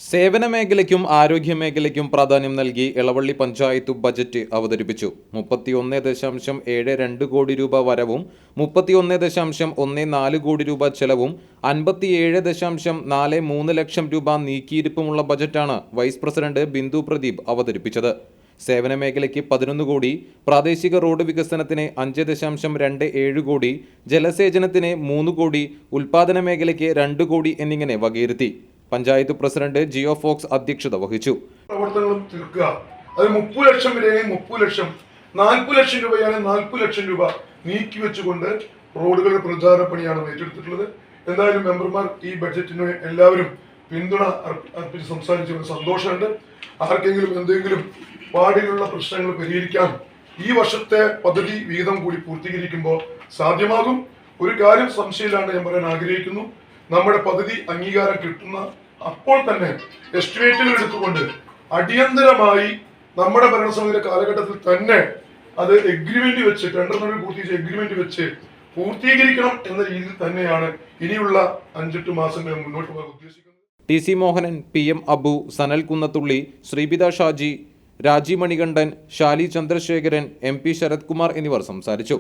സേവന മേഖലയ്ക്കും ആരോഗ്യ മേഖലയ്ക്കും പ്രാധാന്യം നൽകി എളവള്ളി പഞ്ചായത്ത് ബജറ്റ് അവതരിപ്പിച്ചു. 31.72 കോടി രൂപ വരവും 31.14 കോടി രൂപ ചെലവും 57.43 ലക്ഷം രൂപ നീക്കിയിരിപ്പുമുള്ള ബജറ്റാണ് വൈസ് പ്രസിഡന്റ് ബിന്ദു പ്രദീപ് അവതരിപ്പിച്ചത്. സേവന മേഖലയ്ക്ക് 11 കോടി, പ്രാദേശിക റോഡ് വികസനത്തിന് 5.27 കോടി, ജലസേചനത്തിന് 3 കോടി, ഉൽപാദന മേഖലയ്ക്ക് 2 കോടി എന്നിങ്ങനെ വകയിരുത്തി. പഞ്ചായത്ത് പ്രസിഡന്റ് ജിയോ ഫോക്സ് അധ്യക്ഷത വഹിച്ചു. പ്രവർത്തനങ്ങളും തീർക്കുക, അത് 30 ലക്ഷം വരെയാണെങ്കിൽ 30 ലക്ഷം, 40 ലക്ഷം രൂപയാണ് 40 ലക്ഷം രൂപ നീക്കി വെച്ചുകൊണ്ട് റോഡുകളുടെ പ്രചാരണ പണിയാണ് ഏറ്റെടുത്തിട്ടുള്ളത്. എന്തായാലും മെമ്പർമാർ ഈ ബഡ്ജറ്റിന് എല്ലാവരും പിന്തുണ അർപ്പിച്ച് സംസാരിച്ചതിന് സന്തോഷമുണ്ട്. ആർക്കെങ്കിലും എന്തെങ്കിലും വാർഡിലുള്ള പ്രശ്നങ്ങൾ പരിഹരിക്കാൻ ഈ വർഷത്തെ പദ്ധതി വിഹിതം കൂടി പൂർത്തീകരിക്കുമ്പോൾ സാധ്യമാകും. ഒരു കാര്യം സംശയമില്ലാണ്ട് ഞാൻ പറയാൻ ആഗ്രഹിക്കുന്നു, നമ്മുടെ പദ്ധതി അംഗീകാരം കിട്ടുന്ന അപ്പോൾ തന്നെ എസ്റ്റിമേറ്റുകൾ എടുത്തുകൊണ്ട് അടിയന്തരമായി നമ്മുടെ ഭരണസമിതിയുടെ കാലഘട്ടത്തിൽ തന്നെ അത് എഗ്രിമെന്റ് വെച്ച് ടെൻഡർ നടപടി പൂർത്തീകരിച്ച് എഗ്രിമെന്റ് വെച്ച് പൂർത്തീകരിക്കണം എന്ന രീതിയിൽ തന്നെയാണ് ഇനിയുള്ള 5-8 മാസങ്ങൾ മുന്നോട്ട് പോകാൻ ഉദ്ദേശിക്കുന്നത്. ടി.സി. മോഹനൻ, PM അബു, സനൽ കുന്നത്തുള്ളി, ശ്രീപിത ഷാജി, രാജി മണികണ്ഠൻ, ഷാലി ചന്ദ്രശേഖരൻ, MP ശരത് കുമാർ എന്നിവർ സംസാരിച്ചു.